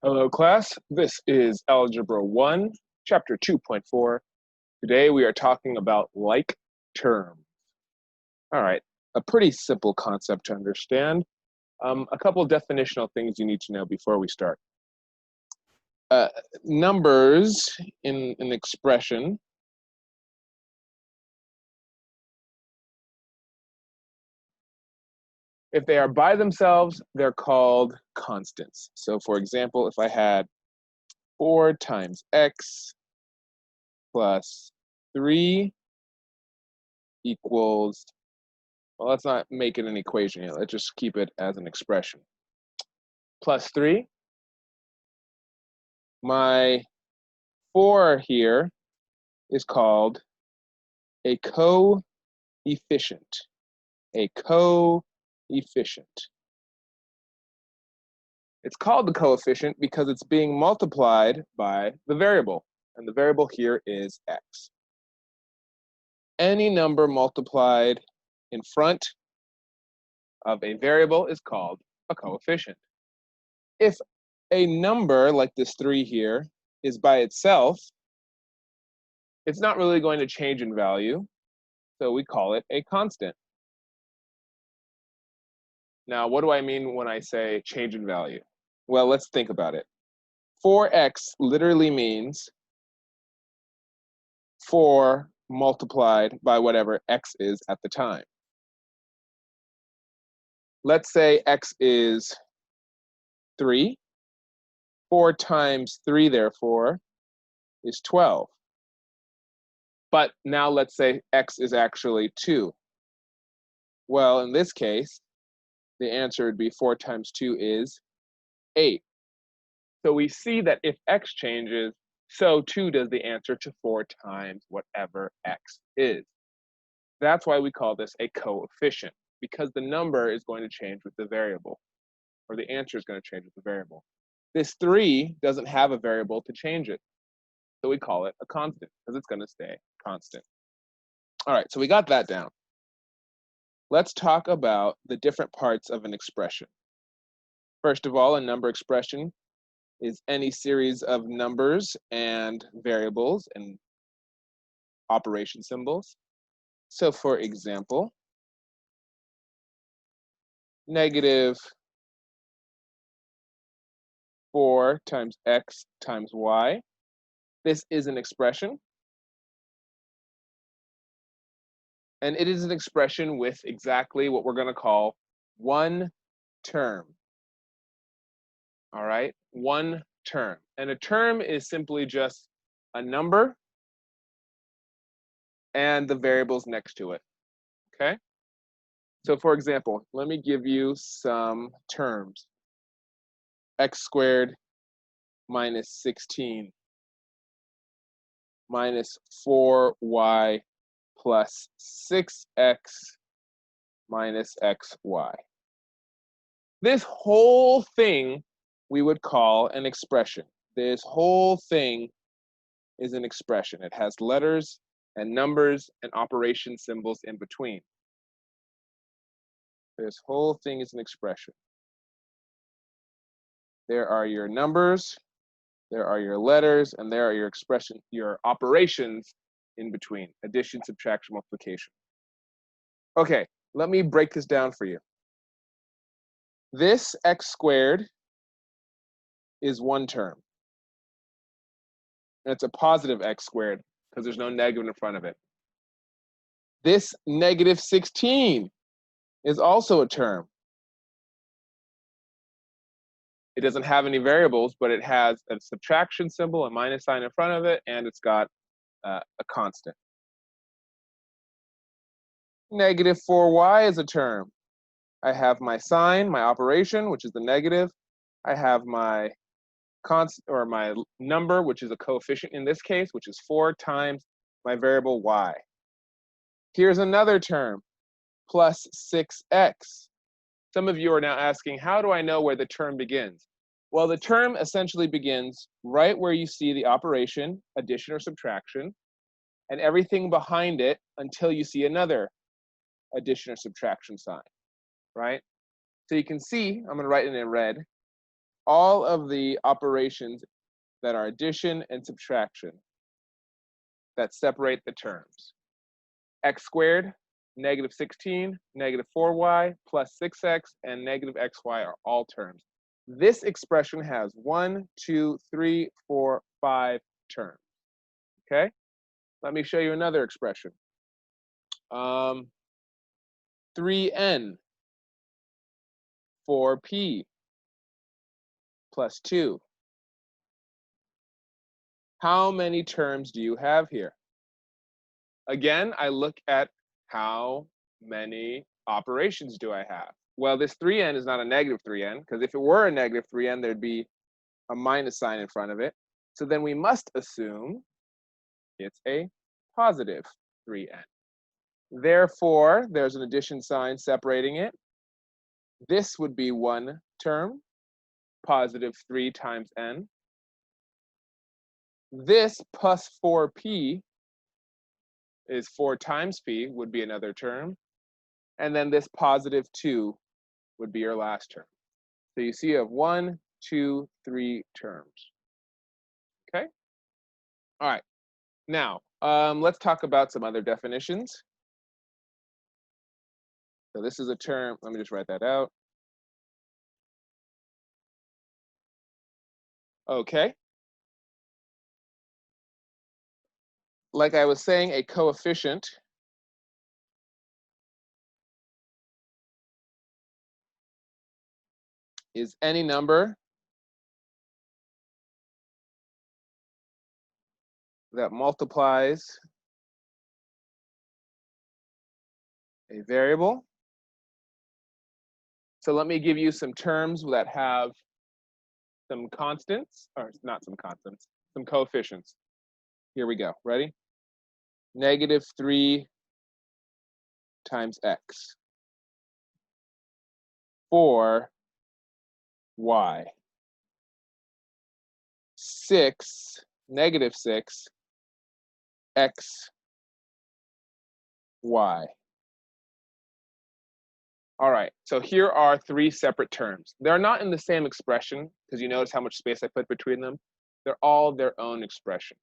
Hello, class. This is Algebra 1, Chapter 2.4. Today we are talking about like terms. All right, a pretty simple concept to understand. A couple of definitional things you need to know before we start. Numbers in an expression if they are by themselves, they're called constants. So for example, if I had 4 times x plus 3 equals, well, let's not make it an equation yet. Let's just keep it as an expression. Plus 3. My 4 here is called a coefficient. A coefficient. It's called the coefficient because it's being multiplied by the variable, and the variable here is x. Any number multiplied in front of a variable is called a coefficient. If a number like this 3 here is by itself, it's not really going to change in value, so we call it a constant. Now, what do I mean when I say change in value? Well, let's think about it. 4x literally means 4 multiplied by whatever x is at the time. Let's say x is 3. 4 times 3, therefore, is 12. But now let's say x is actually 2. Well, in this case, the answer would be 4 times 2 is 8. So we see that if x changes, so too does the answer to 4 times whatever x is. That's why we call this a coefficient, because the number is going to change with the variable, or the answer is going to change with the variable. This 3 doesn't have a variable to change it, so we call it a constant, because it's going to stay constant. All right, so we got that down. Let's talk about the different parts of an expression. First of all, a number expression is any series of numbers and variables and operation symbols. So for example, negative 4 times x times y. This is an expression. And it is an expression with exactly what we're going to call one term. All right, one term. And a term is simply just a number and the variables next to it. Okay? So for example, let me give you some terms. X squared minus 16 minus 4y plus 6x minus xy. This whole thing we would call an expression. This whole thing is an expression. It has letters and numbers and operation symbols in between. This whole thing is an expression. There are your numbers, there are your letters, and there are your your operations in between: addition, subtraction, multiplication. Okay, let me break this down for you. This x squared is one term. And it's a positive x squared because there's no negative in front of it. This negative 16 is also a term. It doesn't have any variables, but it has a subtraction symbol, a minus sign in front of it, and it's got a constant. Negative 4y is a term. I have my sign, my operation, which is the negative. I have my constant, or my number, which is a coefficient in this case, which is 4 times my variable y. Here's another term, plus 6x. Some of you are now asking, how do I know where the term begins? Well, the term essentially begins right where you see the operation, addition or subtraction, and everything behind it until you see another addition or subtraction sign, right? So you can see, I'm going to write it in red, all of the operations that are addition and subtraction that separate the terms. X squared, negative 16, negative 4y, plus 6x, and negative xy are all terms. This expression has 1, 2, 3, 4, 5 terms. Okay? Let me show you another expression. 3n, 4p, plus 2. How many terms do you have here? Again, I look at how many operations do I have. Well, this 3n is not a negative 3n, because if it were a negative 3n, there'd be a minus sign in front of it. So then we must assume it's a positive 3n. Therefore, there's an addition sign separating it. This would be one term, positive 3 times n. This plus 4p is 4 times p, would be another term. And then this positive 2 would be your last term. So you see you have 1, 2, 3 terms. Okay? All right. Now, let's talk about some other definitions. So this is a term, let me just write that out. Okay. Like I was saying, a coefficient is any number that multiplies a variable. So let me give you some terms that have some constants, or not some constants, some coefficients. Here we go. Ready? Negative 3 times x. 4 y. 6, negative 6 x y. All right, so here are 3 separate terms. They're not in the same expression, because you notice how much space I put between them. They're all their own expression.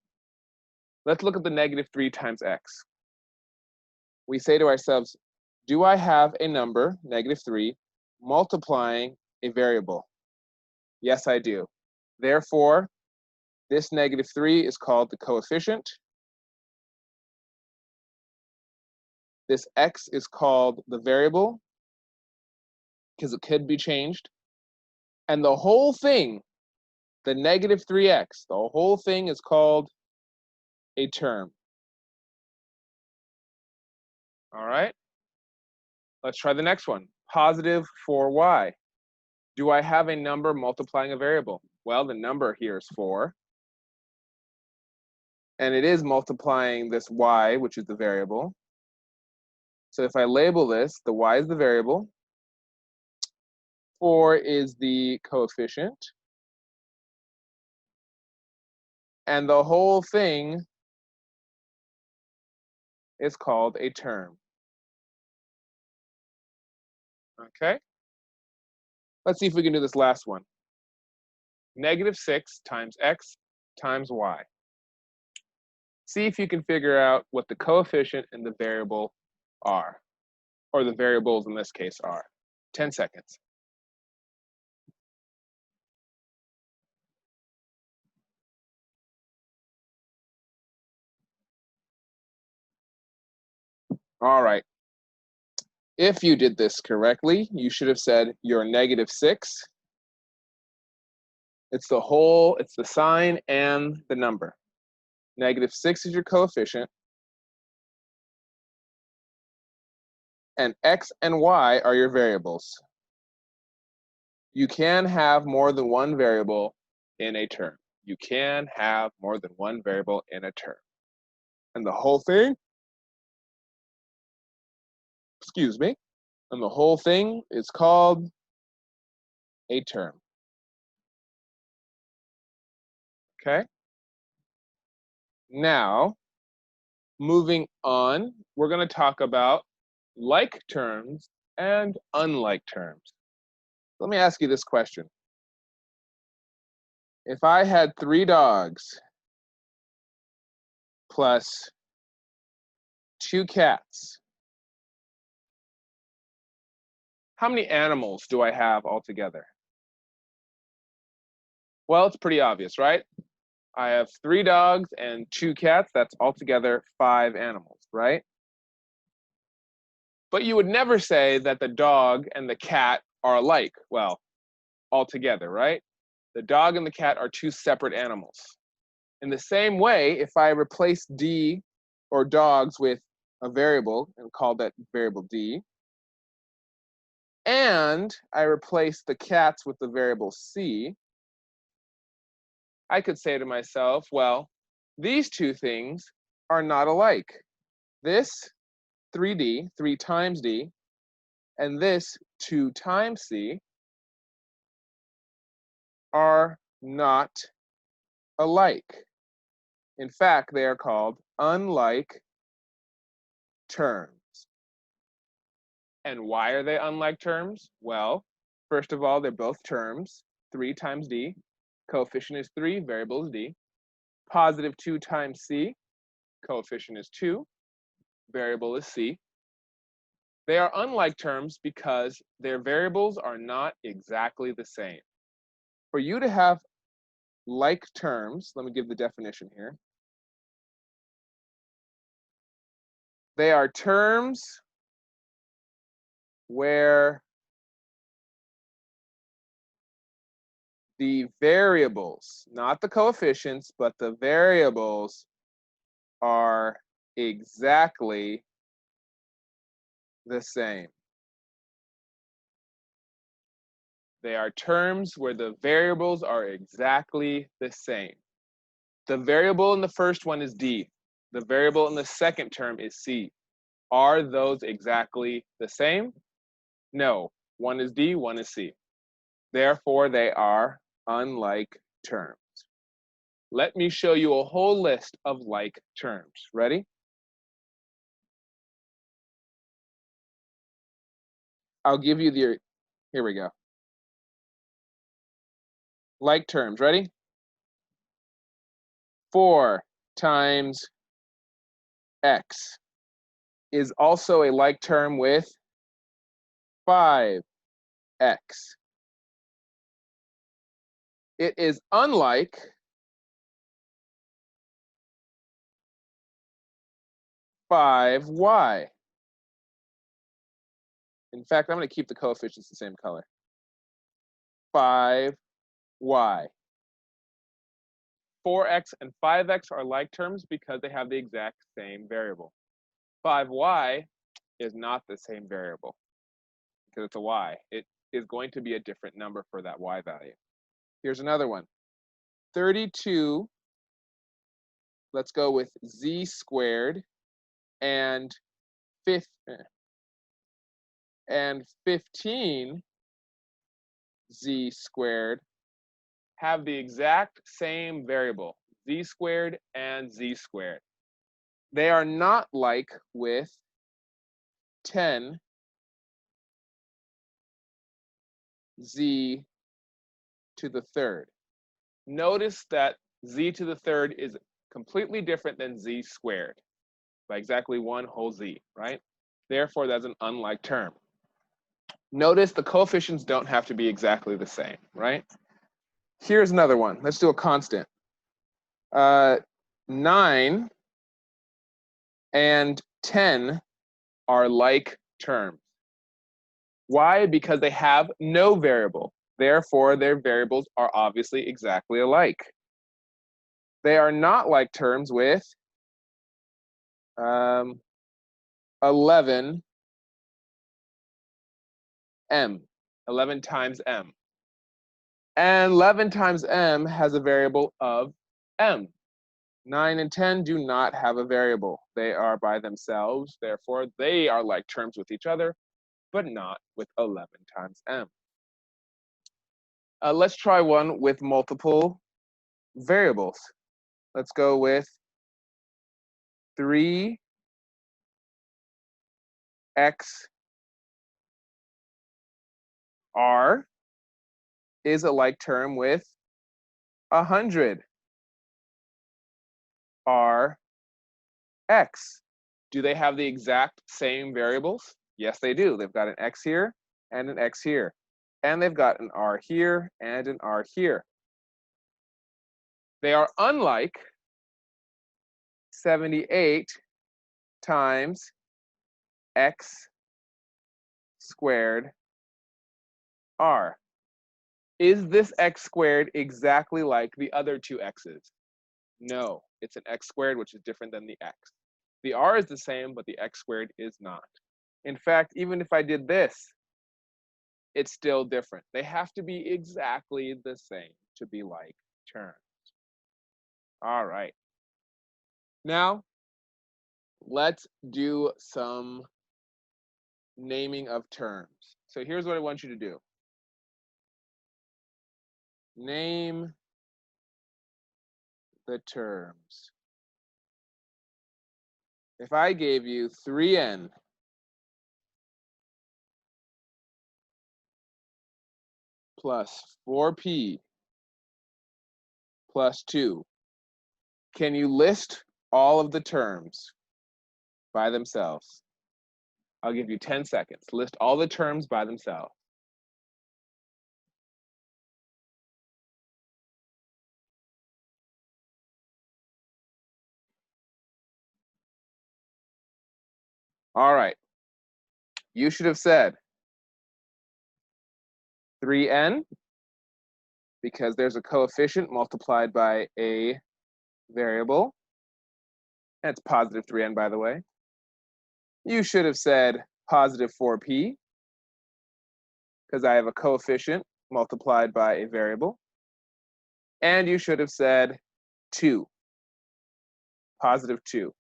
Let's look at the negative 3 times x. We say to ourselves, do I have a number, negative 3, multiplying a variable? Yes, I do. Therefore, this negative 3 is called the coefficient. This x is called the variable, because it could be changed. And the whole thing, the negative 3x, the whole thing is called a term. All right, let's try the next one. Positive 4y. Do I have a number multiplying a variable? Well, the number here is 4. And it is multiplying this y, which is the variable. So if I label this, the y is the variable, 4 is the coefficient, and the whole thing is called a term. Okay? Let's see if we can do this last one. Negative 6 times x times y. See if you can figure out what the coefficient and the variable are, or the variables in this case are. 10 seconds. All right. If you did this correctly, you should have said your negative 6. It's the whole, it's the sign and the number. Negative 6 is your coefficient, and x and y are your variables. You can have more than one variable in a term. You can have more than one variable in a term. And the whole thing, excuse me, and the whole thing is called a term. Okay? Now, moving on, we're going to talk about like terms and unlike terms. Let me ask you this question. If I had 3 dogs plus 2 cats, how many animals do I have altogether? Well, it's pretty obvious, right? I have 3 dogs and 2 cats. That's altogether 5 animals, right? But you would never say that the dog and the cat are alike. Well, altogether, right? The dog and the cat are 2 separate animals. In the same way, if I replace D or dogs with a variable and call that variable D, and I replace the cats with the variable C, I could say to myself, well, these 2 things are not alike. This 3D, 3 times D, and this 2 times C are not alike. In fact, they are called unlike terms. And why are they unlike terms? Well, first of all, they're both terms. 3 times D, coefficient is 3, variable is D. Positive 2 times C, coefficient is 2, variable is C. They are unlike terms because their variables are not exactly the same. For you to have like terms, let me give the definition here. They are terms where the variables, not the coefficients, but the variables are exactly the same. They are terms where the variables are exactly the same. The variable in the first one is D. The variable in the second term is C. Are those exactly the same? No. One is D, one is C. Therefore, they are unlike terms. Let me show you a whole list of like terms. Ready? I'll give you the, here we go. Like terms, ready? 4 times x is also a like term with 5x. It is unlike 5y. In fact, I'm going to keep the coefficients the same color. 5y. 4x and 5x are like terms because they have the exact same variable. 5y is not the same variable because it's a y. It is going to be a different number for that y value. Here's another one. 32, let's go with z squared, and 15 z squared have the exact same variable, z squared and z squared. They are not like with 10 z to the third. Notice that z to the third is completely different than z squared by exactly 1 whole z, right? Therefore, that's an unlike term. Notice the coefficients don't have to be exactly the same, right? Here's another one. Let's do a constant. 9 and 10 are like terms. Why? Because they have no variable. Therefore, their variables are obviously exactly alike. They are not like terms with 11m, 11 times m. And 11 times m has a variable of m. 9 and 10 do not have a variable. They are by themselves. Therefore, they are like terms with each other, but not with 11 times m. Let's try one with multiple variables. Let's go with 3x r is a like term with 100 are x. Do they have the exact same variables? Yes, they do. They've got an x here and an x here. And they've got an r here and an r here. They are unlike 78 times x squared r. Is this x squared exactly like the other two x's? No, it's an x squared, which is different than the x. The r is the same, but the x squared is not. In fact, even if I did this, it's still different. They have to be exactly the same to be like terms. All right. Now, let's do some naming of terms. So here's what I want you to do. Name the terms. If I gave you 3n plus 4p plus 2, can you list all of the terms by themselves? I'll give you 10 seconds. List all the terms by themselves. All right. You should have said 3n, because there's a coefficient multiplied by a variable. And it's positive 3n, by the way. You should have said positive 4p, because I have a coefficient multiplied by a variable. And you should have said 2, positive 2.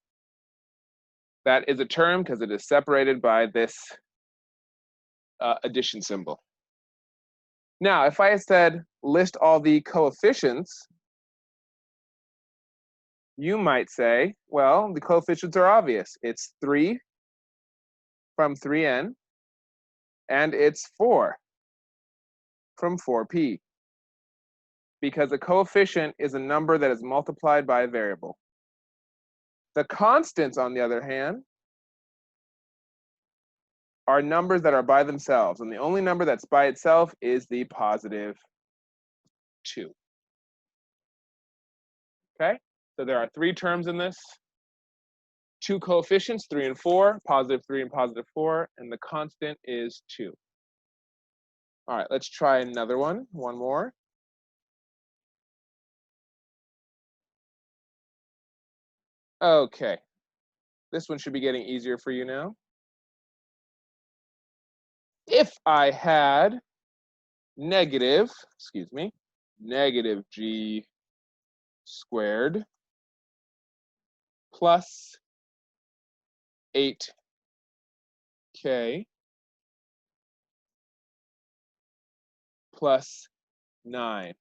That is a term because it is separated by this addition symbol. Now, if I said list all the coefficients, you might say, well, the coefficients are obvious. It's 3 from 3n, and it's 4 from 4p. Because a coefficient is a number that is multiplied by a variable. The constants, on the other hand, are numbers that are by themselves, and the only number that's by itself is the positive 2. Okay, so there are 3 terms in this. 2 coefficients, 3 and 4, positive 3 and positive 4, and the constant is 2. All right, let's try another one more. Okay, this one should be getting easier for you now. If I had negative g squared plus 8k plus 9.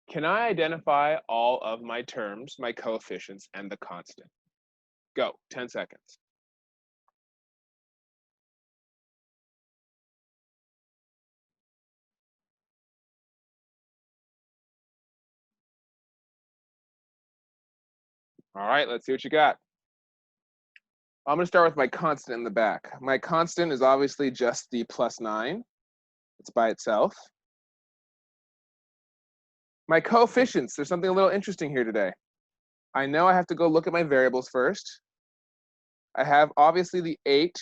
Can I identify all of my terms, my coefficients, and the constant? Go, 10 seconds. All right, let's see what you got. I'm going to start with my constant in the back. My constant is obviously just the plus 9. It's by itself. My coefficients, there's something a little interesting here today. I know I have to go look at my variables first. I have obviously the 8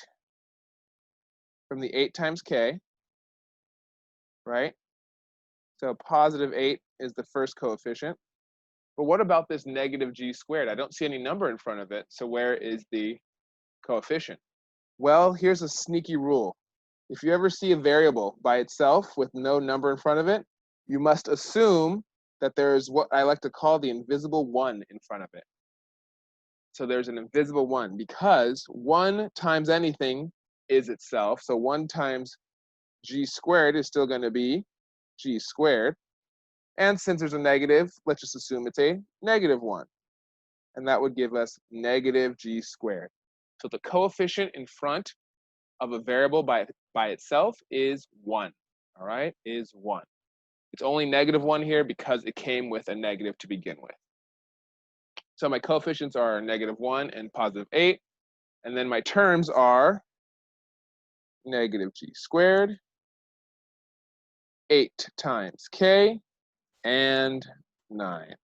from the 8 times k, right? So positive 8 is the first coefficient. But what about this negative g squared? I don't see any number in front of it. So where is the coefficient? Well, here's a sneaky rule. If you ever see a variable by itself with no number in front of it, you must assume that there's what I like to call the invisible 1 in front of it. So there's an invisible 1 because 1 times anything is itself. So 1 times g squared is still going to be g squared. And since there's a negative, let's just assume it's a negative 1. And that would give us negative g squared. So the coefficient in front of a variable by itself is 1. All right, is 1. It's only -1 here because it came with a negative to begin with. So my coefficients are -1 and +8. And then my terms are -g², 8 times k, and 9. And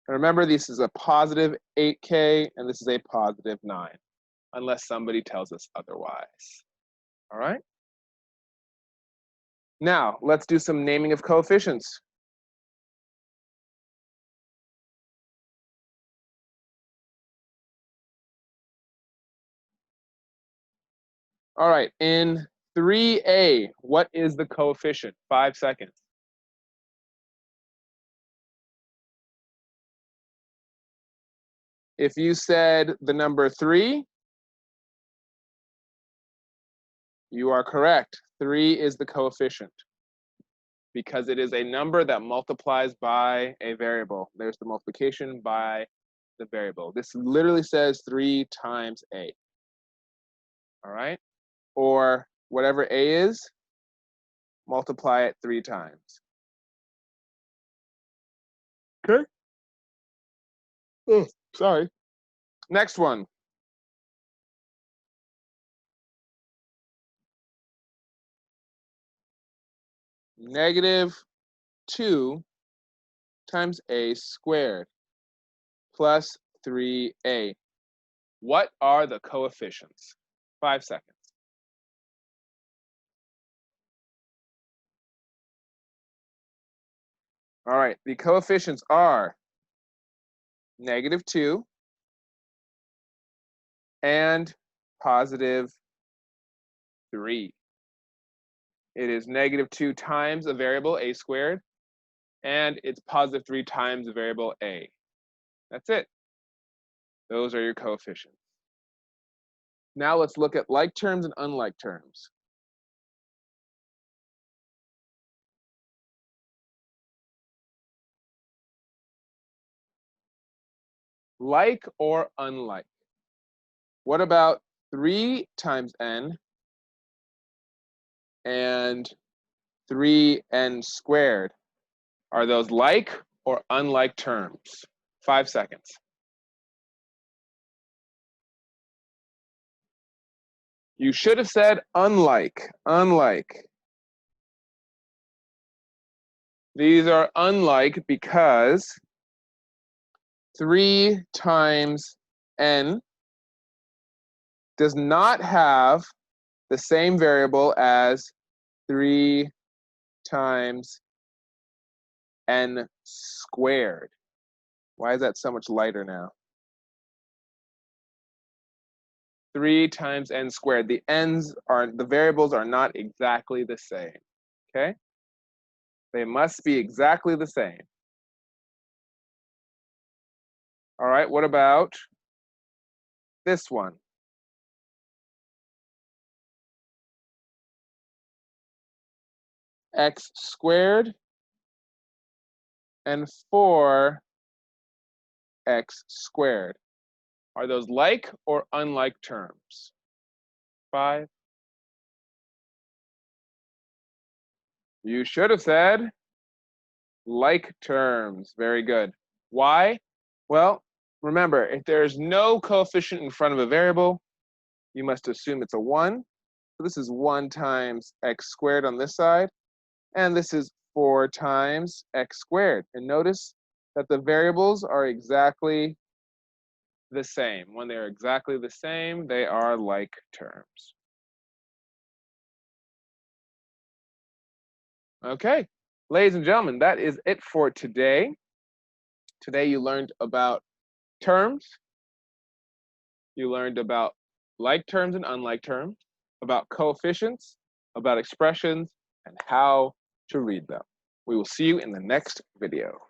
remember, this is a +8k, and this is a +9, unless somebody tells us otherwise. All right? Now, let's do some naming of coefficients. All right, in 3a, what is the coefficient? 5 seconds. If you said the number 3, you are correct. 3 is the coefficient because it is a number that multiplies by a variable. There's the multiplication by the variable. This literally says 3 times a. All right? Or whatever a is, multiply it 3 times. Okay? Oh, sorry. Next one. -2 times a squared plus 3a. What are the coefficients? 5 seconds. All right, the coefficients are -2 and +3. It is -2 times a variable a squared, and it's +3 times the variable a. That's it. Those are your coefficients. Now let's look at like terms and unlike terms. Like or unlike? What about 3 times n and 3n squared? Are those like or unlike terms? 5 seconds. You should have said unlike, unlike. These are unlike because 3 times n does not have the same variable as 3 times n squared. Why is that so much lighter now? 3 times n squared. The variables are not exactly the same, okay? They must be exactly the same. All right, what about this one? X squared and 4x squared. Are those like or unlike terms? 5. You should have said like terms. Very good. Why? Well, remember, if there's no coefficient in front of a variable, you must assume it's a 1. So this is 1 times x squared on this side, and this is 4 times x squared. And notice that the variables are exactly the same. When they're exactly the same, they are like terms. Okay, ladies and gentlemen, that is it for today. Today you learned about terms. You learned about like terms and unlike terms, about coefficients, about expressions, and how to read them. We will see you in the next video.